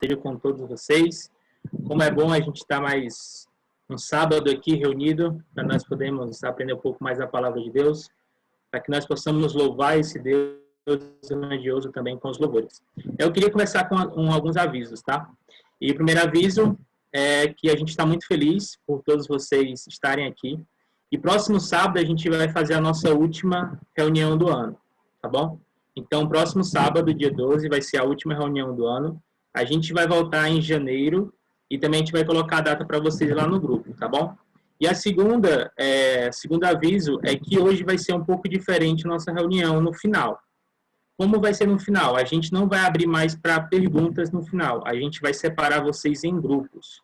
esteja com todos vocês. Como é bom a gente estar mais um sábado aqui reunido, para nós podermos aprender um pouco mais da palavra de Deus, para que nós possamos louvar esse Deus grandioso também com os louvores. Eu queria começar com alguns avisos, tá? E o primeiro aviso é que a gente está muito feliz por todos vocês estarem aqui. E próximo sábado a gente vai fazer a nossa última reunião do ano, tá bom? Então, próximo sábado, dia 12, vai ser a última reunião do ano. A gente vai voltar em janeiro e também a gente vai colocar a data para vocês lá no grupo, tá bom? E a segundo aviso é que hoje vai ser um pouco diferente a nossa reunião no final. Como vai ser no final? A gente não vai abrir mais para perguntas no final. A gente vai separar vocês em grupos.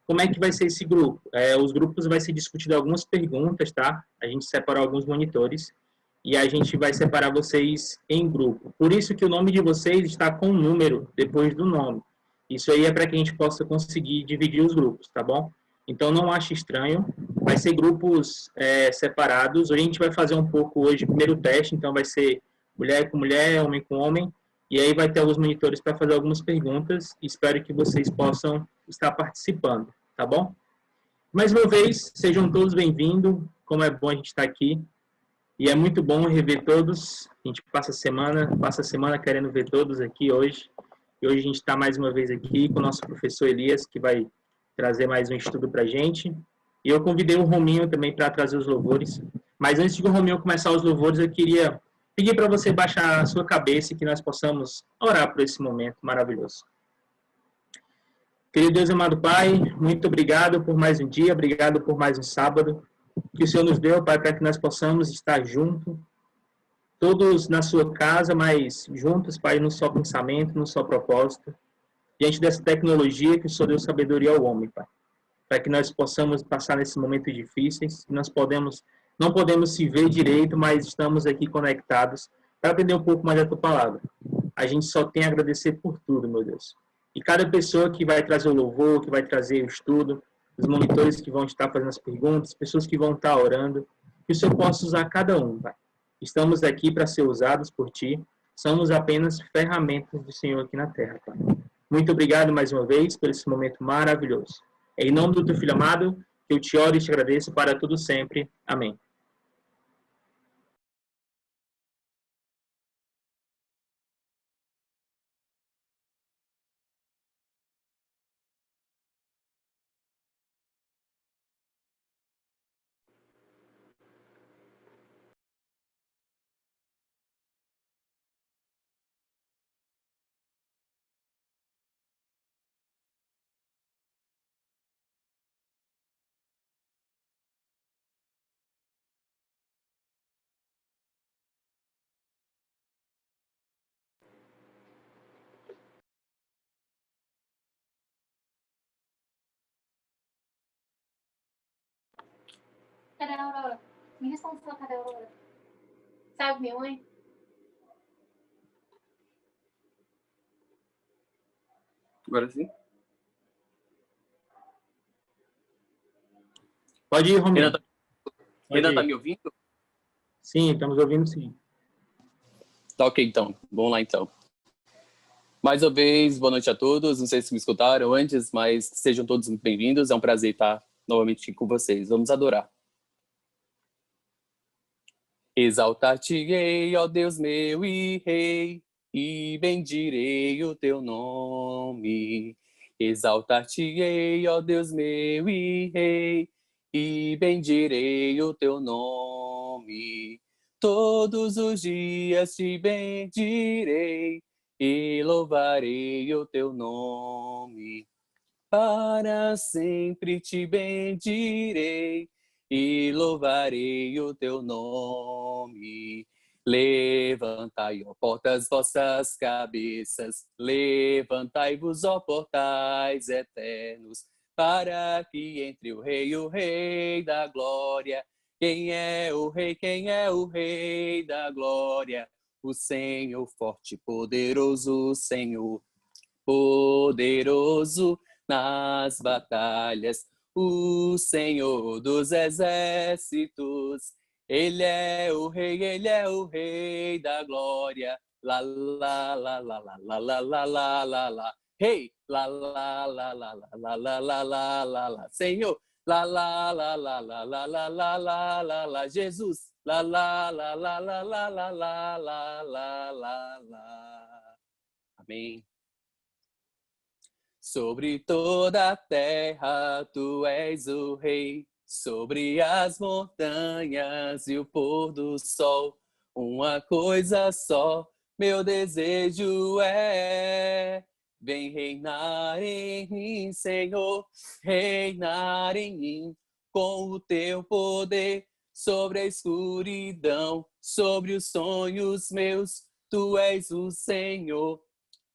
Como é que vai ser esse grupo? Os grupos vai ser discutido algumas perguntas, tá? A gente separou alguns monitores e a gente vai separar vocês em grupo. Por isso que o nome de vocês está com um número depois do nome. Isso aí é para que a gente possa conseguir dividir os grupos, tá bom? Então, não ache estranho. Vai ser grupos separados. Hoje a gente vai fazer um pouco hoje, primeiro teste, então vai ser mulher com mulher, homem com homem. E aí vai ter alguns monitores para fazer algumas perguntas. Espero que vocês possam estar participando, tá bom? Mais uma vez, sejam todos bem-vindos. Como é bom a gente estar aqui. E é muito bom rever todos. A gente passa a semana querendo ver todos aqui hoje. E hoje a gente está mais uma vez aqui com o nosso professor Elias, que vai trazer mais um estudo para a gente. E eu convidei o Rominho também para trazer os louvores. Mas antes de o Rominho começar os louvores, eu queria pedir para você baixar a sua cabeça e que nós possamos orar por esse momento maravilhoso. Querido Deus amado Pai, muito obrigado por mais um dia, obrigado por mais um sábado que o Senhor nos deu, Pai, para que nós possamos estar juntos, todos na sua casa, mas juntos, Pai, num só pensamento, num só propósito, diante dessa tecnologia que o Senhor deu sabedoria ao homem, Pai, para que nós possamos passar nesses momentos difíceis, não podemos se ver direito, mas estamos aqui conectados para aprender um pouco mais da Tua Palavra. A gente só tem a agradecer por tudo, meu Deus. E cada pessoa que vai trazer o louvor, que vai trazer o estudo, os monitores que vão estar fazendo as perguntas, pessoas que vão estar orando, que o Senhor possa usar cada um, Pai. Estamos aqui para ser usados por Ti, somos apenas ferramentas do Senhor aqui na Terra, Pai. Muito obrigado mais uma vez por esse momento maravilhoso. É em nome do Teu Filho amado que eu te oro e te agradeço para tudo sempre. Amém. Cadê a Aurora? Me responde só, cadê a Aurora? Sabe minha mãe? Agora sim? Pode ir, Rominho. Ainda tá me ouvindo? Sim, estamos ouvindo sim. Tá ok, então. Vamos lá, então. Mais uma vez, boa noite a todos. Não sei se me escutaram antes, mas sejam todos muito bem-vindos. É um prazer estar novamente aqui com vocês. Vamos adorar. Exaltar-te-ei, ó Deus meu e Rei, e bendirei o teu nome. Exaltar-te-ei, ó Deus meu e Rei, e bendirei o teu nome. Todos os dias te bendirei e louvarei o teu nome. Para sempre te bendirei e louvarei o teu nome. Levantai, ó portas, vossas cabeças, levantai-vos, ó portais eternos, para que entre o Rei da glória. Quem é o Rei? Quem é o Rei da glória? O Senhor forte, poderoso, Senhor poderoso nas batalhas, o Senhor dos exércitos. Ele é o Rei da glória. Lá, lá, lá, lá, lá, lá, lá, lá, lá, lá. Hey, lá, lá, lá, lá, lá, lá, lá, lá, lá, lá, lá, Senhor. Lá, lá, lá, lá, lá, lá, lá, lá, lá, lá, lá, Jesus. Lá, lá, lá, lá, lá, lá, lá, lá, lá, lá, lá, lá. Amém. Sobre toda a terra tu és o rei, sobre as montanhas e o pôr do sol. Uma coisa só, meu desejo é: vem reinar em mim, Senhor, reinar em mim, com o teu poder sobre a escuridão, sobre os sonhos meus. Tu és o Senhor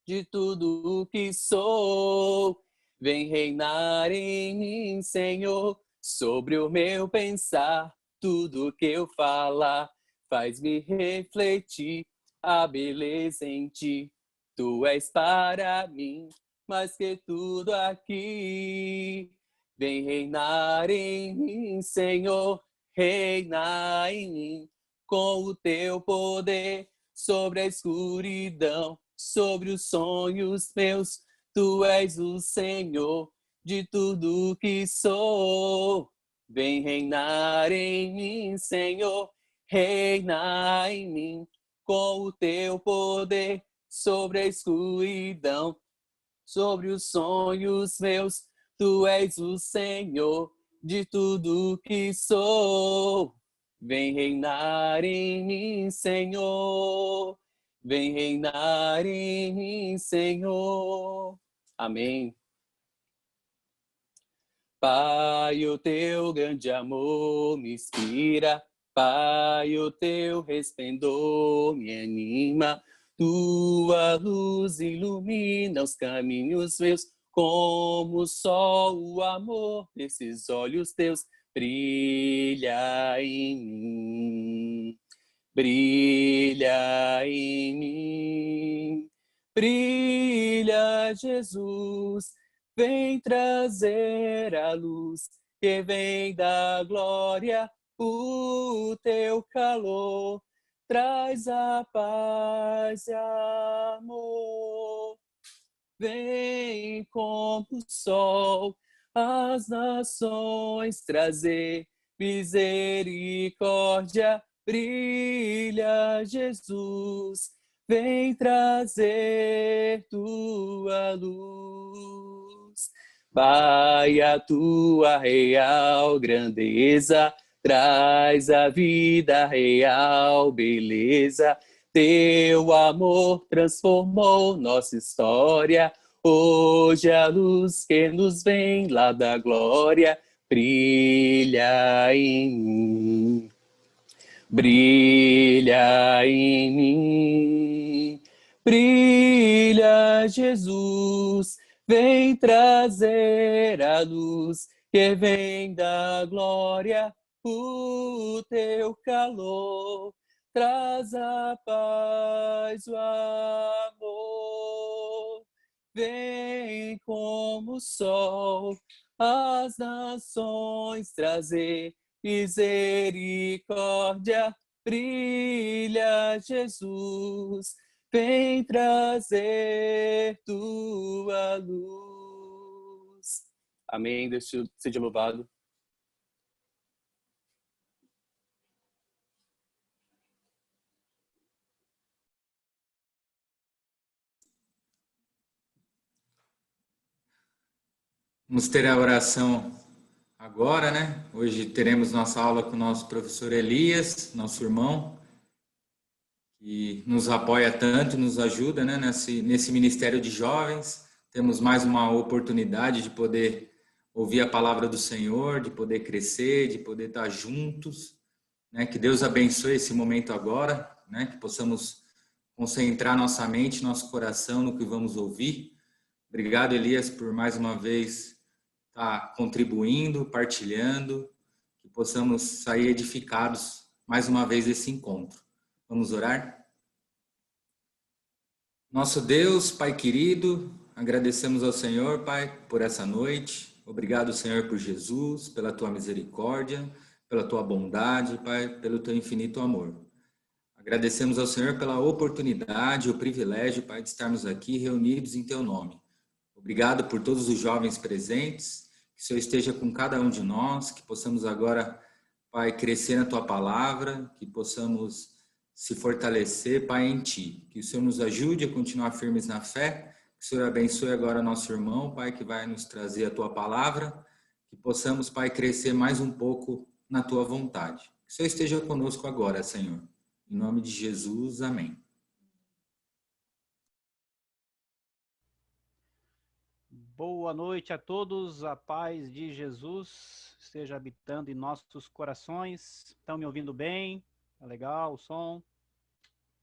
de tudo o que sou. Vem reinar em mim, Senhor, sobre o meu pensar. Tudo que eu falar faz-me refletir a beleza em ti. Tu és para mim mais que tudo aqui. Vem reinar em mim, Senhor, reinar em mim, com o teu poder sobre a escuridão, sobre os sonhos meus. Tu és o Senhor de tudo que sou. Vem reinar em mim, Senhor, reinar em mim, com o teu poder sobre a escuridão, sobre os sonhos meus. Tu és o Senhor de tudo que sou. Vem reinar em mim, Senhor. Vem reinar em mim, Senhor. Amém. Pai, o teu grande amor me inspira. Pai, o teu resplendor me anima. Tua luz ilumina os caminhos meus, como o sol, o amor desses olhos teus brilha em mim. Brilha em mim, brilha, Jesus, vem trazer a luz que vem da glória, o teu calor traz a paz e amor. Vem como o sol às nações trazer misericórdia. Brilha, Jesus, vem trazer tua luz. Pai, a tua real grandeza traz a vida real, beleza. Teu amor transformou nossa história. Hoje a luz que nos vem lá da glória brilha em mim. Brilha em mim, brilha, Jesus, vem trazer a luz que vem da glória, o teu calor traz a paz, o amor. Vem como o sol às nações trazer misericórdia. Brilha, Jesus, vem trazer tua luz. Amém. Deus seja louvado. Vamos ter a oração agora, né? Hoje teremos nossa aula com o nosso professor Elias, nosso irmão, que nos apoia tanto, nos ajuda, né? Nesse ministério de jovens. Temos mais uma oportunidade de poder ouvir a palavra do Senhor, de poder crescer, de poder estar juntos, né? Que Deus abençoe esse momento agora, né? Que possamos concentrar nossa mente, nosso coração no que vamos ouvir. Obrigado, Elias, por mais uma vez estar contribuindo, partilhando, que possamos sair edificados mais uma vez desse encontro. Vamos orar? Nosso Deus, Pai querido, agradecemos ao Senhor, Pai, por essa noite. Obrigado, Senhor, por Jesus, pela tua misericórdia, pela tua bondade, Pai, pelo teu infinito amor. Agradecemos ao Senhor pela oportunidade, o privilégio, Pai, de estarmos aqui reunidos em teu nome. Obrigado por todos os jovens presentes, que o Senhor esteja com cada um de nós, que possamos agora, Pai, crescer na Tua palavra, que possamos se fortalecer, Pai, em Ti. Que o Senhor nos ajude a continuar firmes na fé, que o Senhor abençoe agora nosso irmão, Pai, que vai nos trazer a Tua palavra, que possamos, Pai, crescer mais um pouco na Tua vontade. Que o Senhor esteja conosco agora, Senhor. Em nome de Jesus, amém. Boa noite a todos, a paz de Jesus esteja habitando em nossos corações. Estão me ouvindo bem? Tá legal o som?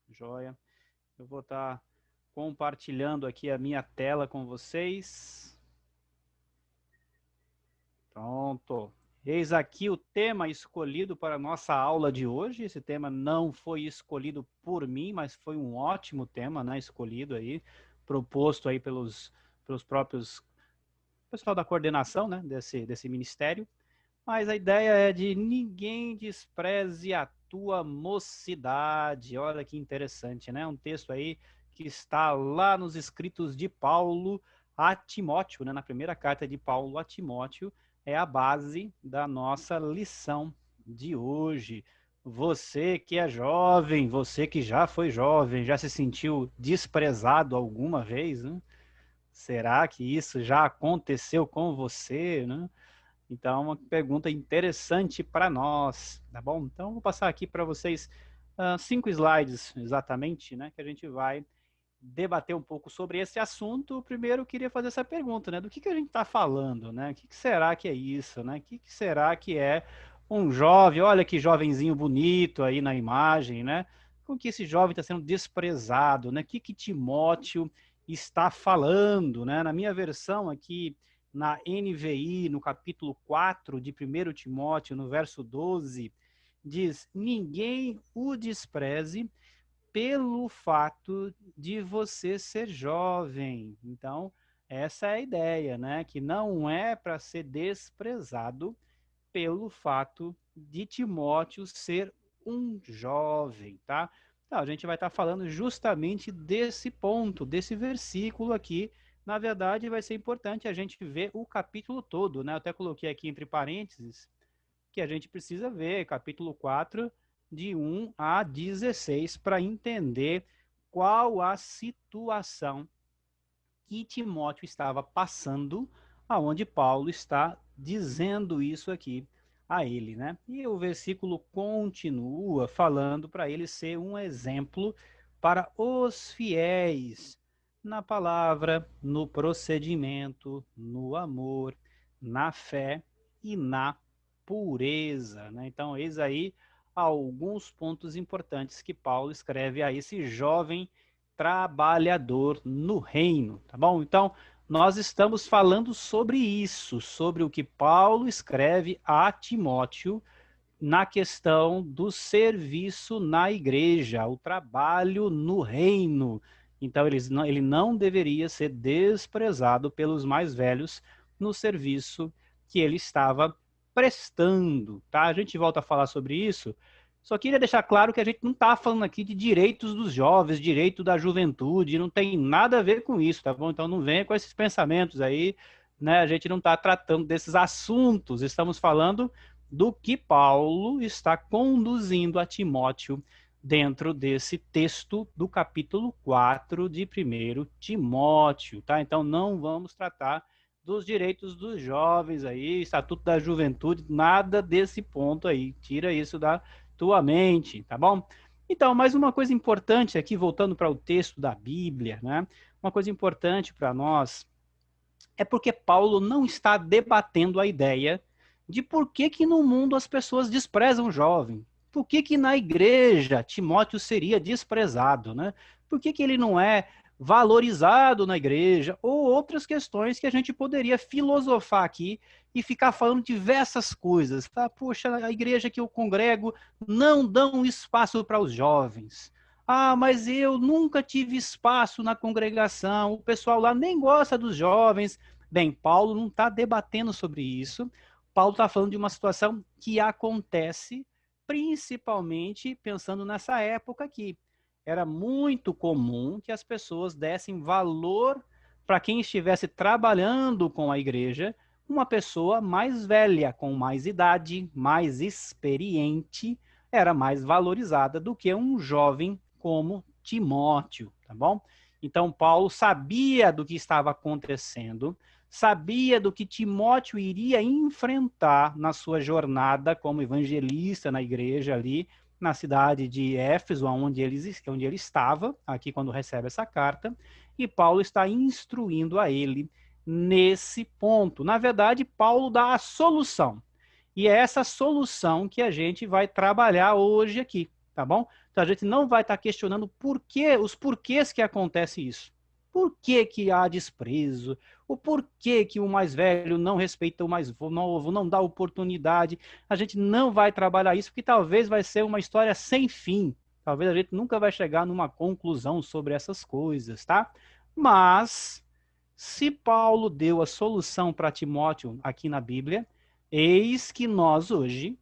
Joia. Eu vou estar compartilhando aqui a minha tela com vocês. Pronto. Eis aqui o tema escolhido para a nossa aula de hoje. Esse tema não foi escolhido por mim, mas foi um ótimo tema, né? Escolhido aí, proposto aí pelos próprios pessoal da coordenação, né, desse ministério. Mas a ideia é de ninguém despreze a tua mocidade. Olha que interessante, né? Um texto aí que está lá nos escritos de Paulo a Timóteo, né? Na primeira carta de Paulo a Timóteo, é a base da nossa lição de hoje. Você que é jovem, você que já foi jovem, já se sentiu desprezado alguma vez, né? Será que isso já aconteceu com você, né? Então, uma pergunta interessante para nós, tá bom? Então, vou passar aqui para vocês 5 slides, exatamente, né? Que a gente vai debater um pouco sobre esse assunto. Primeiro, eu queria fazer essa pergunta, né? Do que a gente está falando, né? O que será que é isso, né? O que será que é um jovem? Olha que jovenzinho bonito aí na imagem, né? Com que esse jovem está sendo desprezado, né? O que Timóteo está falando, né? Na minha versão aqui, na NVI, no capítulo 4 de 1 Timóteo, no verso 12, diz: ninguém o despreze pelo fato de você ser jovem. Então, essa é a ideia, né? Que não é para ser desprezado pelo fato de Timóteo ser um jovem, tá? Então, a gente vai estar falando justamente desse ponto, desse versículo aqui. Na verdade, vai ser importante a gente ver o capítulo todo, né? Eu até coloquei aqui entre parênteses que a gente precisa ver, capítulo 4, de 1 a 16, para entender qual a situação que Timóteo estava passando, aonde Paulo está dizendo isso aqui a ele, né? E o versículo continua falando para ele ser um exemplo para os fiéis na palavra, no procedimento, no amor, na fé e na pureza, né? Então, eis aí alguns pontos importantes que Paulo escreve a esse jovem trabalhador no reino, tá bom? Então, nós estamos falando sobre isso, sobre o que Paulo escreve a Timóteo na questão do serviço na igreja, o trabalho no reino. Então, ele não deveria ser desprezado pelos mais velhos no serviço que ele estava prestando, tá? A gente volta a falar sobre isso. Só queria deixar claro que a gente não está falando aqui de direitos dos jovens, direito da juventude, não tem nada a ver com isso, tá bom? Então não venha com esses pensamentos aí, né? A gente não está tratando desses assuntos, estamos falando do que Paulo está conduzindo a Timóteo dentro desse texto do capítulo 4 de 1 Timóteo, tá? Então não vamos tratar dos direitos dos jovens aí, Estatuto da Juventude, nada desse ponto aí, tira isso da tua mente, tá bom? Então, mais uma coisa importante aqui, voltando para o texto da Bíblia, né? Uma coisa importante para nós é porque Paulo não está debatendo a ideia de por que no mundo as pessoas desprezam o jovem. Por que na igreja Timóteo seria desprezado, né? Por que ele não é valorizado na igreja? Ou outras questões que a gente poderia filosofar aqui e ficar falando diversas coisas. Ah, poxa, a igreja que eu congrego não dão espaço para os jovens. Ah, mas eu nunca tive espaço na congregação, o pessoal lá nem gosta dos jovens. Bem, Paulo não está debatendo sobre isso. Paulo está falando de uma situação que acontece principalmente pensando nessa época aqui. Era muito comum que as pessoas dessem valor para quem estivesse trabalhando com a igreja, uma pessoa mais velha, com mais idade, mais experiente, era mais valorizada do que um jovem como Timóteo, tá bom? Então, Paulo sabia do que estava acontecendo, sabia do que Timóteo iria enfrentar na sua jornada como evangelista na igreja ali, na cidade de Éfeso, onde ele estava, aqui quando recebe essa carta, e Paulo está instruindo a ele nesse ponto. Na verdade, Paulo dá a solução. E é essa solução que a gente vai trabalhar hoje aqui, tá bom? Então a gente não vai estar questionando os porquês que acontece isso. Por que que há desprezo? O porquê que o mais velho não respeita o mais novo, não dá oportunidade? A gente não vai trabalhar isso, porque talvez vai ser uma história sem fim. Talvez a gente nunca vai chegar numa conclusão sobre essas coisas, tá? Mas, se Paulo deu a solução para Timóteo aqui na Bíblia, eis que nós hoje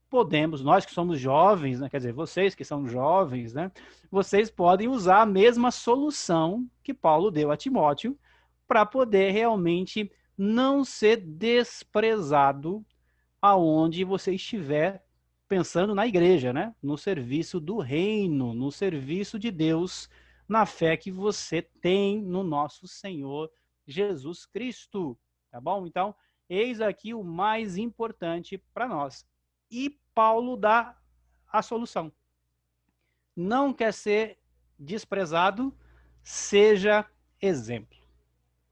podemos, nós que somos jovens, né? Quer dizer, vocês que são jovens, né? Vocês podem usar a mesma solução que Paulo deu a Timóteo para poder realmente não ser desprezado aonde você estiver pensando na igreja, né? No serviço do reino, no serviço de Deus, na fé que você tem no nosso Senhor Jesus Cristo, tá bom? Então, eis aqui o mais importante para nós. E Paulo dá a solução. Não quer ser desprezado, seja exemplo.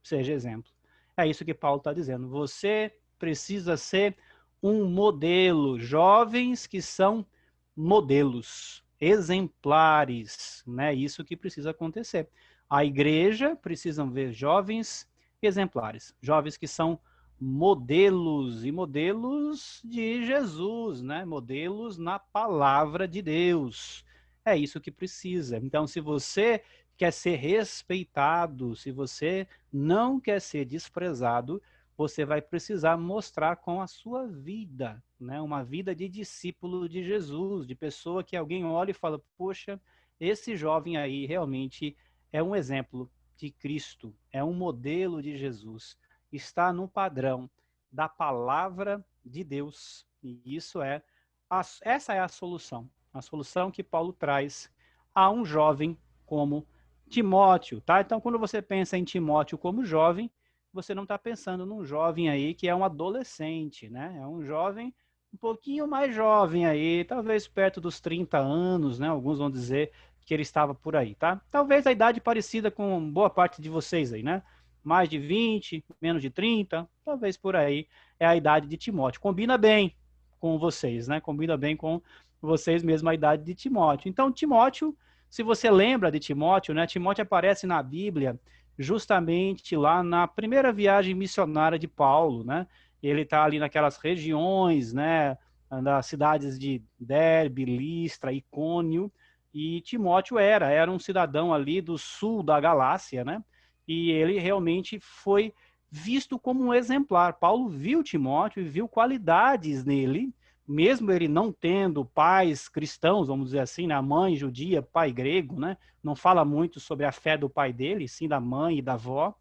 Seja exemplo. É isso que Paulo está dizendo. Você precisa ser um modelo. Jovens que são modelos, exemplares, né? Isso que precisa acontecer. A igreja precisa ver jovens exemplares. Jovens que são modelos e modelos de Jesus, né? Modelos na palavra de Deus. É isso que precisa. Então, se você quer ser respeitado, se você não quer ser desprezado, você vai precisar mostrar com a sua vida, né? Uma vida de discípulo de Jesus, de pessoa que alguém olha e fala, poxa, esse jovem aí realmente é um exemplo de Cristo, é um modelo de Jesus. Está no padrão da palavra de Deus. E essa é a solução que Paulo traz a um jovem como Timóteo, tá? Então, quando você pensa em Timóteo como jovem, você não está pensando num jovem aí que é um adolescente, né? É um jovem um pouquinho mais jovem aí, talvez perto dos 30 anos, né? Alguns vão dizer que ele estava por aí, tá? Talvez a idade parecida com boa parte de vocês aí, né? Mais de 20, menos de 30, talvez por aí é a idade de Timóteo. Combina bem com vocês, né? Combina bem com vocês mesmo a idade de Timóteo. Então, Timóteo, se você lembra de Timóteo, né? Timóteo aparece na Bíblia justamente lá na primeira viagem missionária de Paulo, né? Ele está ali naquelas regiões, né? Das cidades de Derbe, Listra, Icônio, e Timóteo era um cidadão ali do sul da Galácia, né? E ele realmente foi visto como um exemplar. Paulo viu Timóteo e viu qualidades nele, mesmo ele não tendo pais cristãos, vamos dizer assim, né? A mãe judia, pai grego, né? Não fala muito sobre a fé do pai dele, sim da mãe e da avó,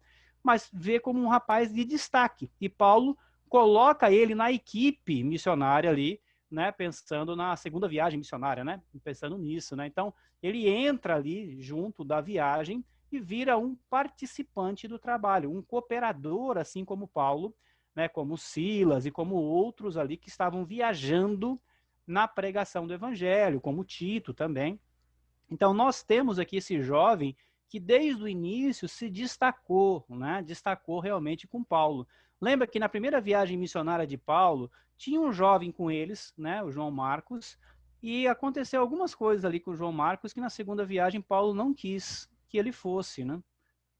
mas vê como um rapaz de destaque. E Paulo coloca ele na equipe missionária ali, né? Pensando na segunda viagem missionária, né? Pensando nisso, né? Então, ele entra ali junto da viagem e vira um participante do trabalho, um cooperador, assim como Paulo, né, como Silas e como outros ali que estavam viajando na pregação do evangelho, como Tito também. Então, nós temos aqui esse jovem que desde o início se destacou, né, destacou realmente com Paulo. Lembra que na primeira viagem missionária de Paulo, tinha um jovem com eles, né, o João Marcos, e aconteceu algumas coisas ali com o João Marcos que na segunda viagem Paulo não quis que ele fosse, né?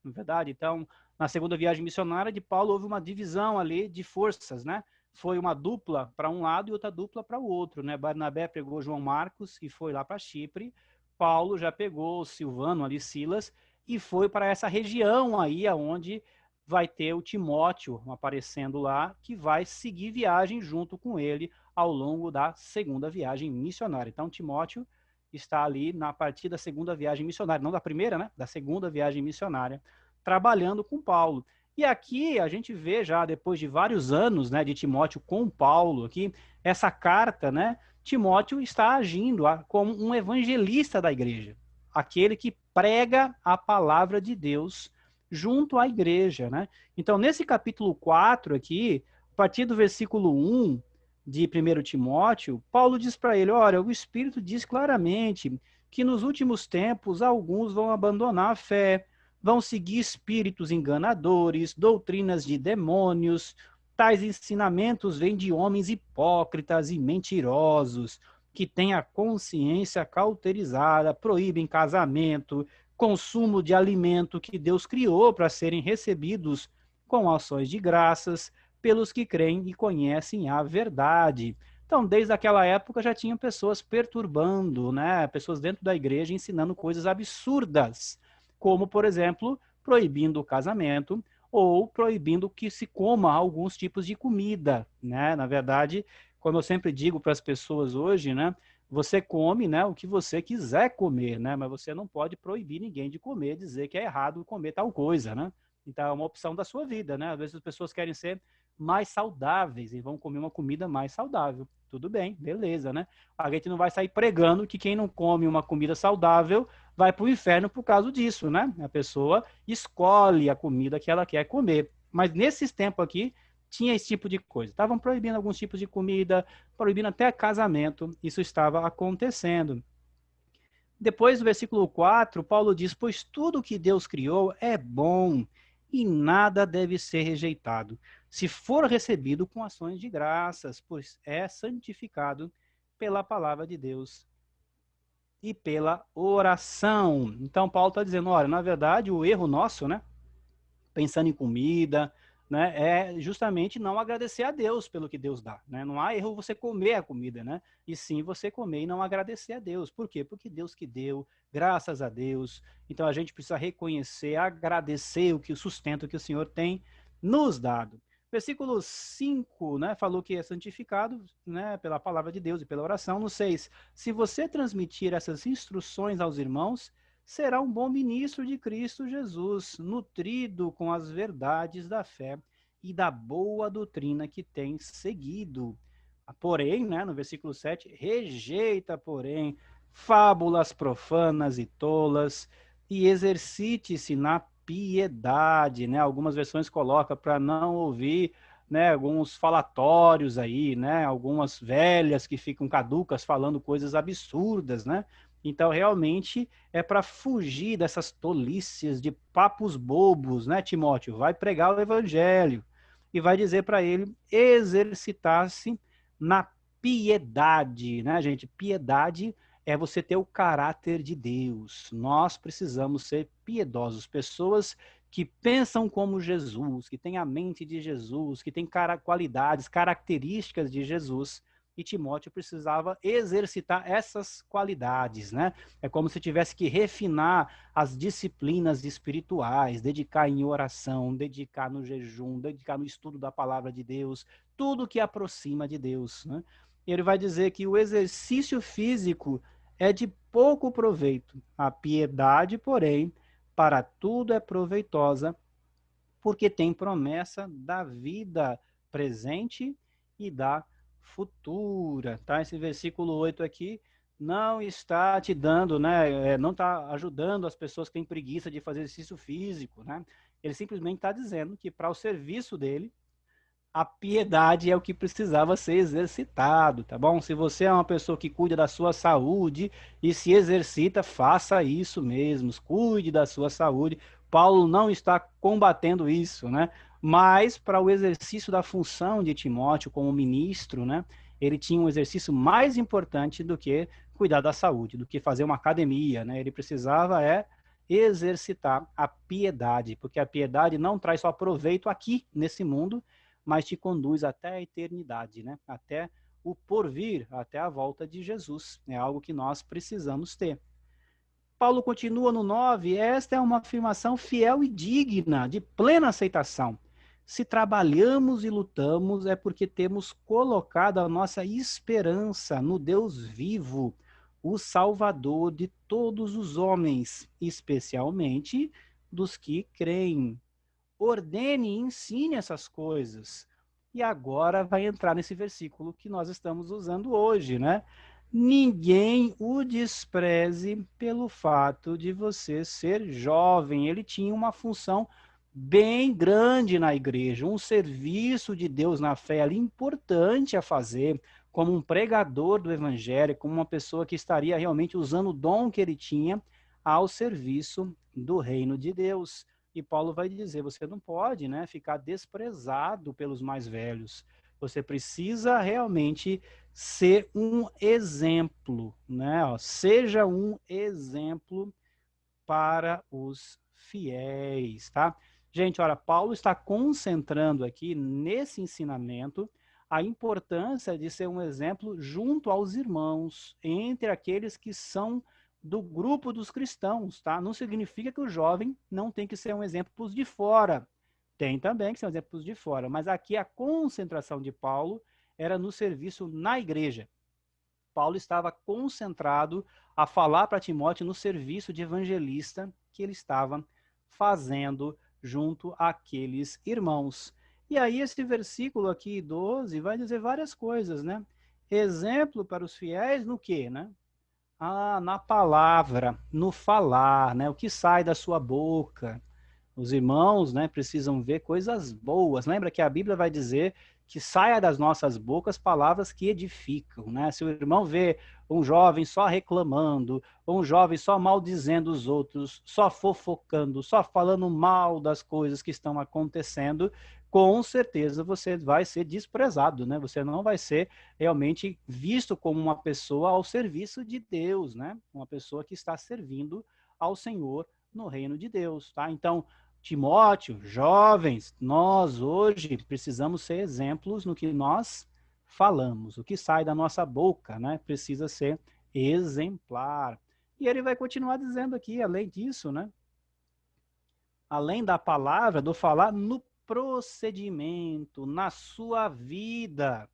Na verdade, então, na segunda viagem missionária de Paulo, houve uma divisão ali de forças, né? Foi uma dupla para um lado e outra dupla para o outro, né? Barnabé pegou João Marcos e foi lá para Chipre. Paulo já pegou Silvano ali, Silas, e foi para essa região aí, aonde vai ter o Timóteo aparecendo lá, que vai seguir viagem junto com ele ao longo da segunda viagem missionária. Então, Timóteo está ali na partir da segunda viagem missionária, não da primeira, né? Da segunda viagem missionária trabalhando com Paulo. E aqui a gente vê já, depois de vários anos, né, de Timóteo com Paulo, aqui, essa carta, né, Timóteo está agindo como um evangelista da igreja, aquele que prega a palavra de Deus junto à igreja, né? Então, nesse capítulo 4 aqui, a partir do versículo 1 de 1 Timóteo, Paulo diz para ele, olha, o Espírito diz claramente que nos últimos tempos alguns vão abandonar a fé, vão seguir espíritos enganadores, doutrinas de demônios, tais ensinamentos vêm de homens hipócritas e mentirosos, que têm a consciência cauterizada, proíbem casamento, consumo de alimento que Deus criou para serem recebidos com ações de graças pelos que creem e conhecem a verdade. Então, desde aquela época já tinham pessoas perturbando, né? Pessoas dentro da igreja ensinando coisas absurdas, como, por exemplo, proibindo o casamento ou proibindo que se coma alguns tipos de comida, né? Na verdade, como eu sempre digo para as pessoas hoje, né? Você come, né, o que você quiser comer, né? Mas você não pode proibir ninguém de comer, dizer que é errado comer tal coisa, né? Então é uma opção da sua vida, né? Às vezes as pessoas querem ser mais saudáveis e vão comer uma comida mais saudável. Tudo bem, beleza, né? A gente não vai sair pregando que quem não come uma comida saudável vai para o inferno por causa disso, né? A pessoa escolhe a comida que ela quer comer. Mas nesses tempos aqui, tinha esse tipo de coisa. Estavam proibindo alguns tipos de comida, proibindo até casamento. Isso estava acontecendo. Depois do versículo 4, Paulo diz, pois tudo que Deus criou é bom e nada deve ser rejeitado, se for recebido com ações de graças, pois é santificado pela palavra de Deus e pela oração. Então, Paulo está dizendo, olha, na verdade, o erro nosso, né, pensando em comida, né, é justamente não agradecer a Deus pelo que Deus dá, né? Não há erro você comer a comida, né? E sim você comer e não agradecer a Deus. Por quê? Porque Deus que deu, graças a Deus. Então a gente precisa reconhecer, agradecer o sustento que o Senhor tem nos dado. Versículo 5, né, falou que é santificado, né, pela palavra de Deus e pela oração. No 6, se você transmitir essas instruções aos irmãos, será um bom ministro de Cristo Jesus, nutrido com as verdades da fé e da boa doutrina que tem seguido. Porém, né, no versículo 7, rejeita, porém, fábulas profanas e tolas e exercite-se na piedade, né? Algumas versões colocam para não ouvir, né, alguns falatórios aí, né, algumas velhas que ficam caducas falando coisas absurdas, né? Então, realmente, é para fugir dessas tolices de papos bobos, né, Timóteo? Vai pregar o evangelho e vai dizer para ele exercitar-se na piedade, né, gente? Piedade é você ter o caráter de Deus. Nós precisamos ser piedosos, pessoas que pensam como Jesus, que têm a mente de Jesus, que têm qualidades, características de Jesus. E Timóteo precisava exercitar essas qualidades, né? É como se tivesse que refinar as disciplinas espirituais, dedicar em oração, dedicar no jejum, dedicar no estudo da palavra de Deus, tudo que aproxima de Deus, né? E ele vai dizer que o exercício físico é de pouco proveito. A piedade, porém, para tudo é proveitosa, porque tem promessa da vida presente e da futura, tá? Esse versículo 8 aqui não está te dando, né? Não está ajudando as pessoas que têm preguiça de fazer exercício físico, né? Ele simplesmente está dizendo que para o serviço dele, a piedade é o que precisava ser exercitado, tá bom? Se você é uma pessoa que cuida da sua saúde e se exercita, faça isso mesmo, cuide da sua saúde. Paulo não está combatendo isso, né? Mas para o exercício da função de Timóteo como ministro, né? Ele tinha um exercício mais importante do que cuidar da saúde, do que fazer uma academia, né? Ele precisava exercitar a piedade, porque a piedade não traz só proveito aqui nesse mundo, mas te conduz até a eternidade, né? Até o porvir, até a volta de Jesus. É algo que nós precisamos ter. Paulo continua no 9, esta é uma afirmação fiel e digna, de plena aceitação. Se trabalhamos e lutamos, é porque temos colocado a nossa esperança no Deus vivo, o Salvador de todos os homens, especialmente dos que creem. Ordene e ensine essas coisas. E agora vai entrar nesse versículo que nós estamos usando hoje, né? Ninguém o despreze pelo fato de você ser jovem. Ele tinha uma função bem grande na igreja, um serviço de Deus na fé ali importante a fazer, como um pregador do evangelho, como uma pessoa que estaria realmente usando o dom que ele tinha ao serviço do reino de Deus. E Paulo vai dizer, você não pode, né, ficar desprezado pelos mais velhos. Você precisa realmente ser um exemplo, né? Ó, seja um exemplo para os fiéis, tá? Gente, olha, Paulo está concentrando aqui nesse ensinamento a importância de ser um exemplo junto aos irmãos, entre aqueles que são do grupo dos cristãos, tá? Não significa que o jovem não tem que ser um exemplo para os de fora. Tem também que ser um exemplo para os de fora, mas aqui a concentração de Paulo era no serviço na igreja. Paulo estava concentrado a falar para Timóteo no serviço de evangelista que ele estava fazendo junto àqueles irmãos. E aí esse versículo aqui, 12, vai dizer várias coisas, né? Exemplo para os fiéis no quê, né? Ah, na palavra, no falar, né? O que sai da sua boca. Os irmãos, né, precisam ver coisas boas. Lembra que a Bíblia vai dizer que saia das nossas bocas palavras que edificam, né? Se o irmão vê um jovem só reclamando, ou um jovem só maldizendo os outros, só fofocando, só falando mal das coisas que estão acontecendo, com certeza você vai ser desprezado, né? Você não vai ser realmente visto como uma pessoa ao serviço de Deus, né? Uma pessoa que está servindo ao Senhor no reino de Deus, tá? Então, Timóteo, jovens, nós hoje precisamos ser exemplos no que nós falamos. O que sai da nossa boca, né, precisa ser exemplar. E ele vai continuar dizendo aqui, além disso, né, além da palavra, do falar, no procedimento, na sua vida.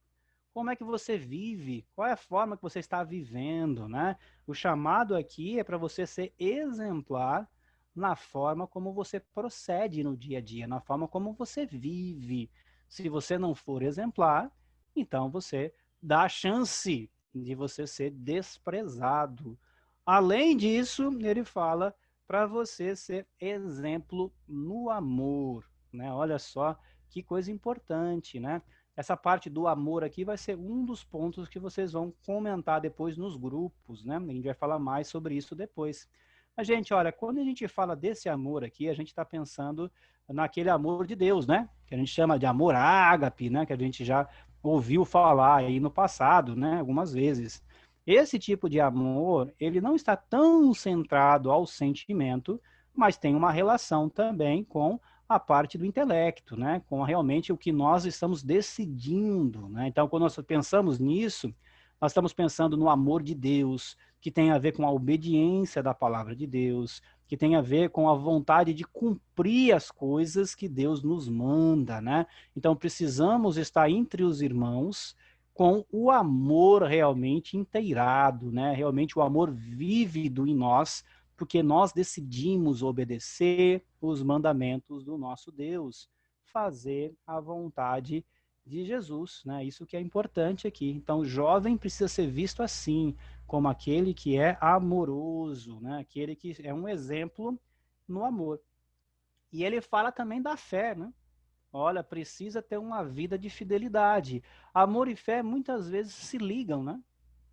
Como é que você vive? Qual é a forma que você está vivendo, né? O chamado aqui é para você ser exemplar na forma como você procede no dia a dia, na forma como você vive. Se você não for exemplar, então você dá a chance de você ser desprezado. Além disso, ele fala para você ser exemplo no amor, né? Olha só que coisa importante, né? Essa parte do amor aqui vai ser um dos pontos que vocês vão comentar depois nos grupos, né? A gente vai falar mais sobre isso depois. Mas, gente, olha, quando a gente fala desse amor aqui, a gente está pensando naquele amor de Deus, né? Que a gente chama de amor ágape, né? Que a gente já ouviu falar aí no passado, né? Algumas vezes. Esse tipo de amor, ele não está tão centrado ao sentimento, mas tem uma relação também com a parte do intelecto, né? Com realmente o que nós estamos decidindo, né? Então, quando nós pensamos nisso, nós estamos pensando no amor de Deus, que tem a ver com a obediência da palavra de Deus, que tem a ver com a vontade de cumprir as coisas que Deus nos manda, né? Então, precisamos estar entre os irmãos com o amor realmente inteirado, né? Realmente o amor vívido em nós, porque nós decidimos obedecer os mandamentos do nosso Deus, fazer a vontade de Jesus, né? Isso que é importante aqui. Então, o jovem precisa ser visto assim, como aquele que é amoroso, né? Aquele que é um exemplo no amor. E ele fala também da fé, né? Olha, precisa ter uma vida de fidelidade. Amor e fé muitas vezes se ligam, né?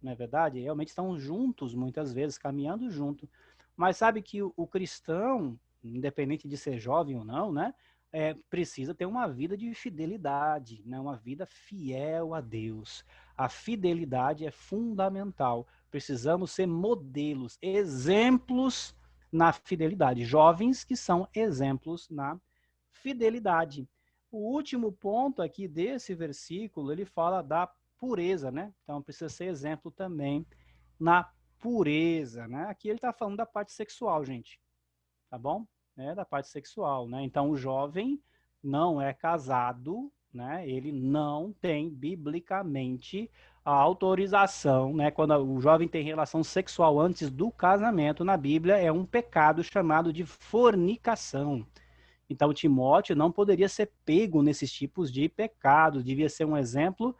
Não é verdade? Realmente estão juntos muitas vezes, caminhando junto. Mas sabe que o cristão, independente de ser jovem ou não, né? Precisa ter uma vida de fidelidade, né? Uma vida fiel a Deus. A fidelidade é fundamental. Precisamos ser modelos, exemplos na fidelidade. Jovens que são exemplos na fidelidade. O último ponto aqui desse versículo, ele fala da pureza, né? Então precisa ser exemplo também na pureza, né? Aqui ele está falando da parte sexual, gente, tá bom? Da parte sexual, né? Então o jovem não é casado, né? Ele não tem biblicamente a autorização, né? Quando o jovem tem relação sexual antes do casamento, na Bíblia é um pecado chamado de fornicação. Então, Timóteo não poderia ser pego nesses tipos de pecados, devia ser um exemplo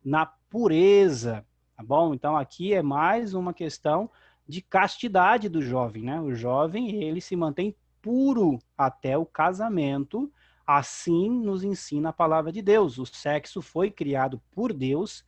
na pureza, tá bom? Então, aqui é mais uma questão de castidade do jovem, né? O jovem, ele se mantém puro até o casamento, assim nos ensina a palavra de Deus. O sexo foi criado por Deus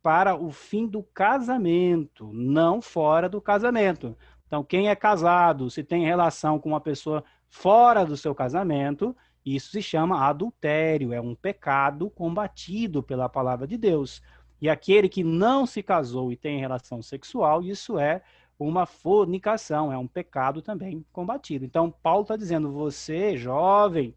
para o fim do casamento, não fora do casamento. Então, quem é casado, se tem relação com uma pessoa fora do seu casamento, isso se chama adultério, é um pecado combatido pela palavra de Deus. E aquele que não se casou e tem relação sexual, isso é uma fornicação, é um pecado também combatido. Então, Paulo está dizendo, você, jovem,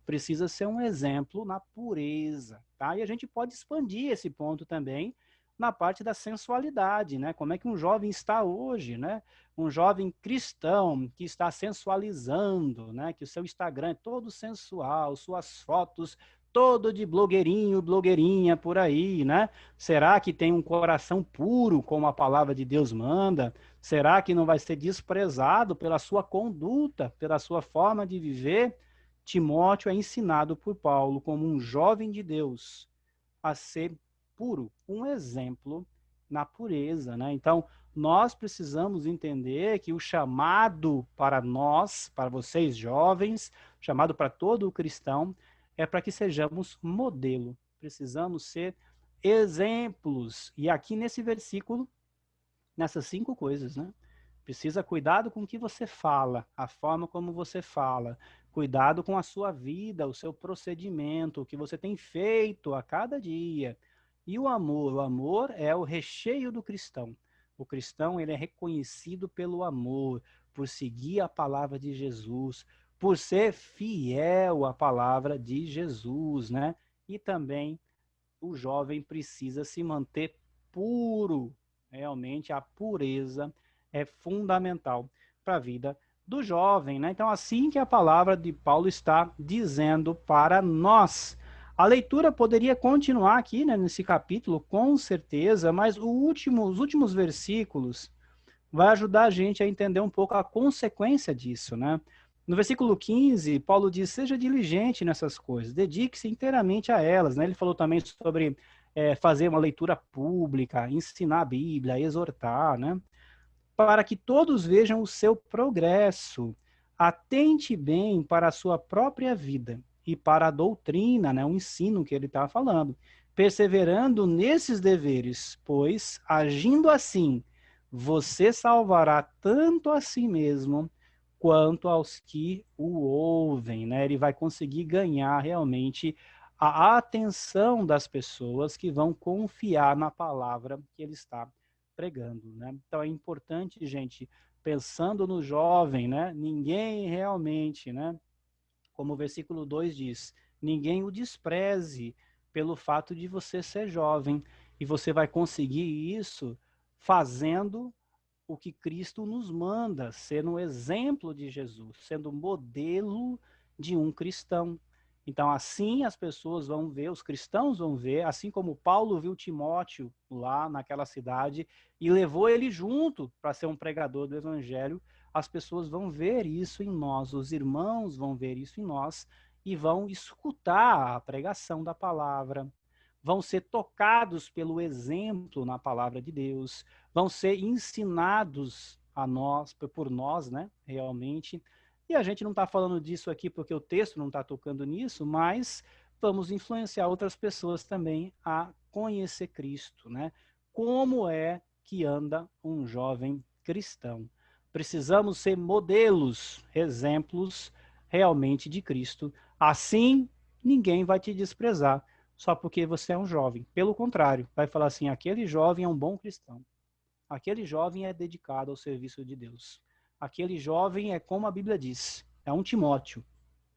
precisa ser um exemplo na pureza, tá? E a gente pode expandir esse ponto também na parte da sensualidade, né? Como é que um jovem está hoje, né? Um jovem cristão que está sensualizando, né? Que o seu Instagram é todo sensual, suas fotos todo de blogueirinho, blogueirinha por aí, né? Será que tem um coração puro, como a palavra de Deus manda? Será que não vai ser desprezado pela sua conduta, pela sua forma de viver? Timóteo é ensinado por Paulo como um jovem de Deus a ser puro, um exemplo na pureza, né? Então, nós precisamos entender que o chamado para nós, para vocês jovens, chamado para todo o cristão, é para que sejamos modelo. Precisamos ser exemplos. E aqui nesse versículo, nessas 5 coisas, né? Precisa cuidado com o que você fala, a forma como você fala, cuidado com a sua vida, o seu procedimento, o que você tem feito a cada dia. E o amor é o recheio do cristão. O cristão, ele é reconhecido pelo amor, por seguir a palavra de Jesus, por ser fiel à palavra de Jesus, né? E também o jovem precisa se manter puro. Realmente a pureza é fundamental para a vida do jovem, né? Então, assim que a palavra de Paulo está dizendo para nós. A leitura poderia continuar aqui, né, nesse capítulo, com certeza, mas os últimos versículos vai ajudar a gente a entender um pouco a consequência disso, né? No versículo 15, Paulo diz, seja diligente nessas coisas, dedique-se inteiramente a elas, né? Ele falou também sobre fazer uma leitura pública, ensinar a Bíblia, exortar, né? Para que todos vejam o seu progresso. Atente bem para a sua própria vida e para a doutrina, né? O ensino que ele está falando. Perseverando nesses deveres, pois, agindo assim, você salvará tanto a si mesmo quanto aos que o ouvem, né? Ele vai conseguir ganhar realmente a atenção das pessoas que vão confiar na palavra que ele está pregando, né? Então é importante, gente, pensando no jovem, né? Ninguém realmente, né? Como o versículo 2 diz, ninguém o despreze pelo fato de você ser jovem, e você vai conseguir isso fazendo o que Cristo nos manda, sendo um exemplo de Jesus, sendo modelo de um cristão. Então, assim as pessoas vão ver, os cristãos vão ver, assim como Paulo viu Timóteo lá naquela cidade e levou ele junto para ser um pregador do evangelho, as pessoas vão ver isso em nós, os irmãos vão ver isso em nós e vão escutar a pregação da palavra, vão ser tocados pelo exemplo na palavra de Deus, vão ser ensinados a nós, por nós, né, realmente. E a gente não está falando disso aqui porque o texto não está tocando nisso, mas vamos influenciar outras pessoas também a conhecer Cristo, né? Como é que anda um jovem cristão? Precisamos ser modelos, exemplos realmente de Cristo. Assim, ninguém vai te desprezar só porque você é um jovem. Pelo contrário, vai falar assim, aquele jovem é um bom cristão. Aquele jovem é dedicado ao serviço de Deus. Aquele jovem é como a Bíblia diz, é um Timóteo,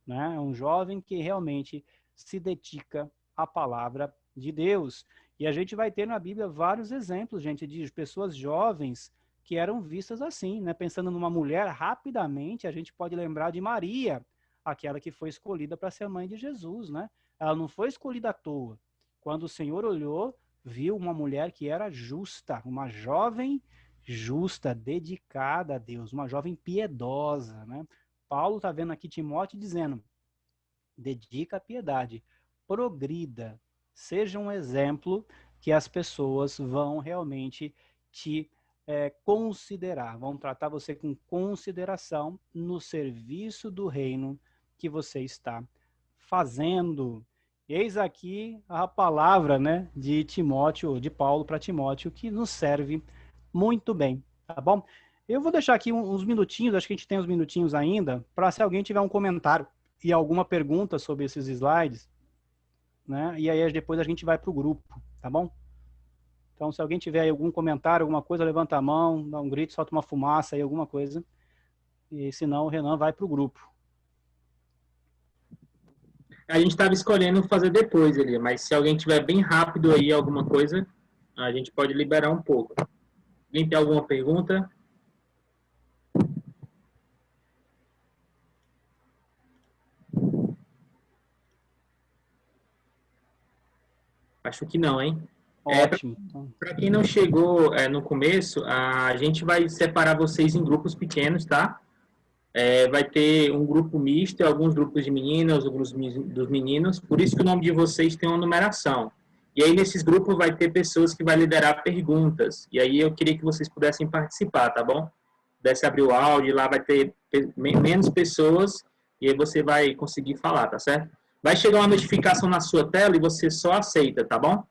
né? É um jovem que realmente se dedica à palavra de Deus. E a gente vai ter na Bíblia vários exemplos, gente, de pessoas jovens que eram vistas assim, né? Pensando numa mulher, rapidamente a gente pode lembrar de Maria, aquela que foi escolhida para ser a mãe de Jesus, né? ela não foi escolhida à toa. Quando o Senhor olhou, viu uma mulher que era justa, uma jovem justa, dedicada a Deus, uma jovem piedosa, né? Paulo está vendo aqui Timóteo dizendo, dedica a piedade, progrida, seja um exemplo que as pessoas vão realmente te considerar, vão tratar você com consideração no serviço do reino que você está fazendo. Eis aqui a palavra, né, de Timóteo, de Paulo para Timóteo, que nos serve muito bem, tá bom? Eu vou deixar aqui uns minutinhos, acho que a gente tem uns minutinhos ainda, para se alguém tiver um comentário e alguma pergunta sobre esses slides, né? E aí depois a gente vai para o grupo, tá bom? Então, se alguém tiver algum comentário, alguma coisa, levanta a mão, dá um grito, solta uma fumaça aí, alguma coisa. E senão o Renan vai para o grupo. A gente estava escolhendo fazer depois, Elia, mas se alguém tiver bem rápido aí alguma coisa, a gente pode liberar um pouco. Alguém tem alguma pergunta? Acho que não, hein? Ótimo. Para quem não chegou no começo, a gente vai separar vocês em grupos pequenos, tá? Vai ter um grupo misto, alguns grupos de meninas, alguns dos meninos, por isso que o nome de vocês tem uma numeração. E aí, nesses grupos, vai ter pessoas que vai liderar perguntas. E aí, eu queria que vocês pudessem participar, tá bom? Pudesse abrir o áudio, lá vai ter menos pessoas, e aí você vai conseguir falar, tá certo? Vai chegar uma notificação na sua tela e você só aceita, tá bom?